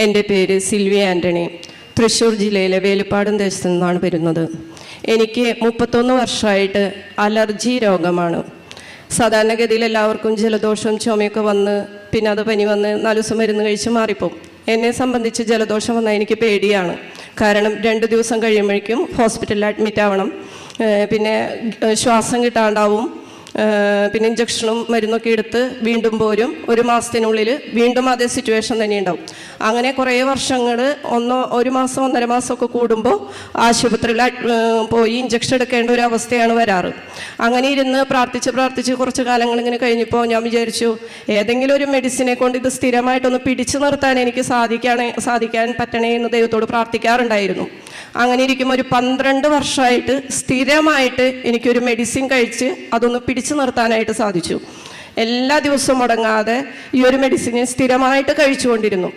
എൻ്റെ പേര് സിൽവി ആൻ്റണി. തൃശ്ശൂർ ജില്ലയിലെ വേലുപ്പാടം ദേശത്തു നിന്നാണ് വരുന്നത്. എനിക്ക് 31 വർഷമായിട്ട് അലർജി രോഗമാണ്. സാധാരണഗതിയിൽ എല്ലാവർക്കും ജലദോഷവും ചുമയൊക്കെ വന്ന് പിന്നെ അത് പനി വന്ന് 4 ദിവസം മരുന്ന് കഴിച്ച് മാറിപ്പോവും. എന്നെ സംബന്ധിച്ച് ജലദോഷം വന്നാൽ എനിക്ക് പേടിയാണ്. കാരണം 2 ദിവസം കഴിയുമ്പോഴേക്കും ഹോസ്പിറ്റലിൽ അഡ്മിറ്റ് ആവണം. പിന്നെ ശ്വാസം കിട്ടാണ്ടാവും. പിന്നെ ഇഞ്ചക്ഷനും മരുന്നൊക്കെ എടുത്ത് വീണ്ടും പോരും. 1 മാസത്തിനുള്ളിൽ വീണ്ടും അതേ സിറ്റുവേഷൻ തന്നെ ഉണ്ടാവും. അങ്ങനെ കുറേ വർഷങ്ങൾ 1 മാസം 1.5 മാസമൊക്കെ കൂടുമ്പോൾ ആശുപത്രിയിൽ പോയി ഇഞ്ചക്ഷൻ എടുക്കേണ്ട ഒരു അവസ്ഥയാണ് വരാറ്. അങ്ങനെ ഇരുന്ന് പ്രാർത്ഥിച്ച് കുറച്ച് കാലങ്ങൾ ഇങ്ങനെ കഴിഞ്ഞപ്പോൾ ഞാൻ വിചാരിച്ചു ഏതെങ്കിലും ഒരു മെഡിസിനെ കൊണ്ട് ഇത് സ്ഥിരമായിട്ടൊന്ന് പിടിച്ചു നിർത്താൻ എനിക്ക് സാധിക്കാൻ പറ്റണേ എന്ന് ദൈവത്തോട് പ്രാർത്ഥിക്കാറുണ്ടായിരുന്നു. അങ്ങനെ ഇരിക്കുമ്പോൾ ഒരു 12 വർഷമായിട്ട് സ്ഥിരമായിട്ട് എനിക്കൊരു മെഡിസിൻ കഴിച്ച് അതൊന്ന് പിടിച്ചു നിർത്താനായിട്ട് സാധിച്ചു. എല്ലാ ദിവസവും മുടങ്ങാതെ ഈ ഒരു മെഡിസിനെ സ്ഥിരമായിട്ട് കഴിച്ചുകൊണ്ടിരുന്നു.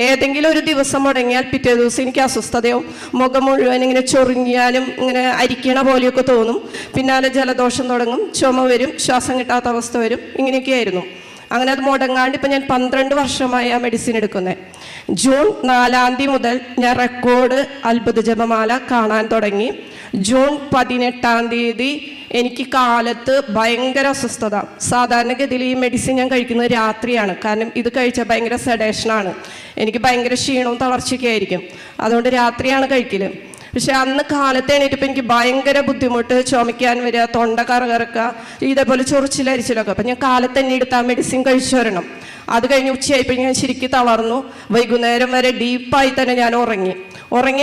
ഏതെങ്കിലും ഒരു ദിവസം മുടങ്ങിയാൽ പിറ്റേ ദിവസം എനിക്ക് അസ്വസ്ഥതയാവും. മുഖം മുഴുവൻ ഇങ്ങനെ ചൊറിഞ്ഞാലും ഇങ്ങനെ അരിക്കണ പോലെയൊക്കെ തോന്നും. പിന്നാലെ ജലദോഷം തുടങ്ങും, ചുമ വരും, ശ്വാസം കിട്ടാത്ത അവസ്ഥ വരും. ഇങ്ങനെയൊക്കെയായിരുന്നു. അങ്ങനെ അത് മുടങ്ങാണ്ട് ഇപ്പം ഞാൻ 12 വർഷമായി ആ മെഡിസിൻ എടുക്കുന്നത്. ജൂൺ 4 മുതൽ ഞാൻ റെക്കോർഡ് അത്ഭുത ജപമാല കാണാൻ തുടങ്ങി. ജൂൺ 18 എനിക്ക് കാലത്ത് ഭയങ്കര അസ്വസ്ഥത. സാധാരണഗതിയിൽ ഈ മെഡിസിൻ ഞാൻ കഴിക്കുന്നത് രാത്രിയാണ്. കാരണം ഇത് കഴിച്ചാൽ ഭയങ്കര സെഡേഷനാണ്. എനിക്ക് ഭയങ്കര ക്ഷീണവും തളർച്ചയൊക്കെ ആയിരിക്കും. അതുകൊണ്ട് രാത്രിയാണ് കഴിക്കൽ. പക്ഷെ അന്ന് കാലത്ത് എണീറ്റപ്പോൾ എനിക്ക് ഭയങ്കര ബുദ്ധിമുട്ട്, ചുമയ്ക്കാൻ വരിക, തൊണ്ട കറക്കുക, ഇതേപോലെ ചൊറിച്ചിലരിച്ചിലൊക്കെ. അപ്പം ഞാൻ കാലത്ത് തന്നെ എടുത്ത് ആ മെഡിസിൻ കഴിച്ചു വരണം. അത് കഴിഞ്ഞ് ഉച്ചയായപ്പോൾ ഞാൻ ശരിക്കും തളർന്നു. വൈകുന്നേരം വരെ ഡീപ്പായി തന്നെ ഞാൻ ഉറങ്ങി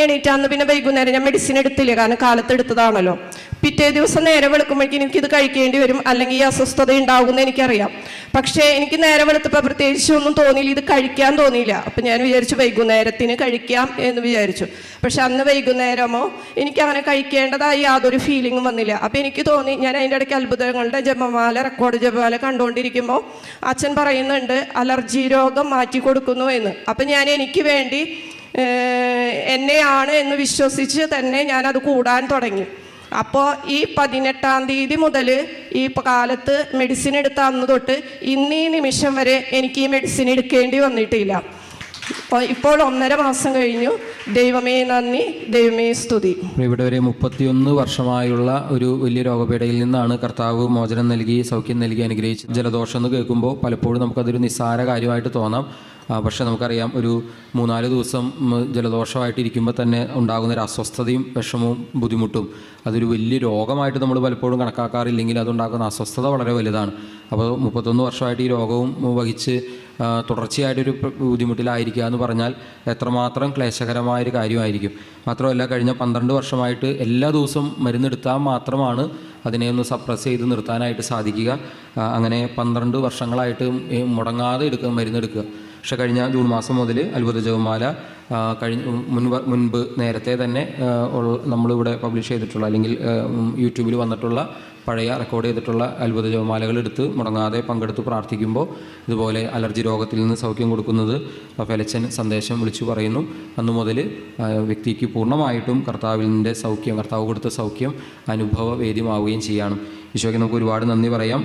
എണീറ്റാന്ന് പിന്നെ വൈകുന്നേരം ഞാൻ മെഡിസിൻ എടുത്തില്ല. കാരണം കാലത്ത് എടുത്തതാണല്ലോ. പിറ്റേ ദിവസം നേരെ വെളുക്കുമ്പോഴേക്കും എനിക്കിത് കഴിക്കേണ്ടി വരും, അല്ലെങ്കിൽ ഈ അസ്വസ്ഥത ഉണ്ടാകുമെന്ന് എനിക്കറിയാം. പക്ഷേ എനിക്ക് നേരെ വെളുത്തപ്പോൾ പ്രത്യേകിച്ച് ഒന്നും തോന്നിയില്ല, ഇത് കഴിക്കാൻ തോന്നിയില്ല. അപ്പം ഞാൻ വിചാരിച്ചു വൈകുന്നേരത്തിന് കഴിക്കാം എന്ന് വിചാരിച്ചു. പക്ഷെ അന്ന് വൈകുന്നേരമോ എനിക്ക് അങ്ങനെ കഴിക്കേണ്ടതായി യാതൊരു ഫീലിങ്ങും വന്നില്ല. അപ്പം എനിക്ക് തോന്നി, ഞാൻ അതിൻ്റെ ഇടയ്ക്ക് അത്ഭുതങ്ങളുടെ ജപമാല, റെക്കോർഡ് ജപമാല കണ്ടുകൊണ്ടിരിക്കുമ്പോൾ അച്ഛൻ പറയുന്നുണ്ട് അലർജി രോഗം മാറ്റി കൊടുക്കുന്നു എന്ന്. അപ്പം ഞാൻ എനിക്ക് വേണ്ടി എന്നെയാണ് എന്ന് വിശ്വസിച്ച് തന്നെ ഞാനത് കൂടാൻ തുടങ്ങി. അപ്പോൾ ഈ 18 മുതൽ ഈ കാലത്ത് മെഡിസിൻ എടുത്ത അന്ന് തൊട്ട് ഇന്നീ നിമിഷം വരെ എനിക്ക് ഈ മെഡിസിൻ എടുക്കേണ്ടി വന്നിട്ടില്ല. ഇപ്പോൾ 1.5 മാസം കഴിഞ്ഞു. ദൈവമേ നന്ദി, ദൈവമേ സ്തുതി. ഇവിടെ വരെ 31 വർഷമായുള്ള ഒരു വലിയ രോഗപീഠയിൽ നിന്നാണ് കർത്താവ് മോചനം നൽകി, സൗഖ്യം നൽകി, അനുഗ്രഹിച്ച്. ജലദോഷം എന്ന് കേൾക്കുമ്പോൾ പലപ്പോഴും നമുക്കതൊരു നിസ്സാര കാര്യമായിട്ട് തോന്നാം. പക്ഷേ നമുക്കറിയാം, ഒരു 3-4 ദിവസം ജലദോഷമായിട്ടിരിക്കുമ്പോൾ തന്നെ ഉണ്ടാകുന്നൊരു അസ്വസ്ഥതയും വിഷമവും ബുദ്ധിമുട്ടും അതൊരു വലിയ രോഗമായിട്ട് നമ്മൾ പലപ്പോഴും കണക്കാക്കാറില്ലെങ്കിൽ അതുണ്ടാക്കുന്ന അസ്വസ്ഥത വളരെ വലുതാണ്. അപ്പോൾ 31 വർഷമായിട്ട് ഈ രോഗവും വഹിച്ച് തുടർച്ചയായിട്ടൊരു ബുദ്ധിമുട്ടിലായിരിക്കുക എന്ന് പറഞ്ഞാൽ എത്രമാത്രം ക്ലേശകരമായൊരു കാര്യമായിരിക്കും. മാത്രമല്ല, കഴിഞ്ഞ 12 വർഷമായിട്ട് എല്ലാ ദിവസവും മരുന്നെടുത്താൽ മാത്രമാണ് അതിനെ ഒന്ന് സപ്രസ് ചെയ്ത് നിർത്താനായിട്ട് സാധിക്കുക. അങ്ങനെ 12 വർഷങ്ങളായിട്ട് മുടങ്ങാതെ മരുന്നെടുക്കുക. പക്ഷെ കഴിഞ്ഞ ജൂൺ മാസം മുതൽ അത്ഭുത ജപമാല മുൻപ് നേരത്തെ തന്നെ നമ്മളിവിടെ പബ്ലിഷ് ചെയ്തിട്ടുള്ള അല്ലെങ്കിൽ യൂട്യൂബിൽ വന്നിട്ടുള്ള പഴയ റെക്കോർഡ് ചെയ്തിട്ടുള്ള അത്ഭുത ജപമാലകൾ എടുത്ത് മുടങ്ങാതെ പങ്കെടുത്ത് പ്രാർത്ഥിക്കുമ്പോൾ ഇതുപോലെ അലർജി രോഗത്തിൽ നിന്ന് സൗഖ്യം കൊടുക്കുന്നത് ഫെലച്ചൻ സന്ദേശം വിളിച്ചു പറയുന്നു. അന്നു മുതൽ വ്യക്തിക്ക് പൂർണ്ണമായിട്ടും കർത്താവിൻ്റെ സൗഖ്യം, കർത്താവ് കൊടുത്ത സൗഖ്യം അനുഭവവേദ്യമാവുകയും ചെയ്യണം. ഈശോയ്ക്ക് നമുക്ക് ഒരുപാട് നന്ദി പറയാം.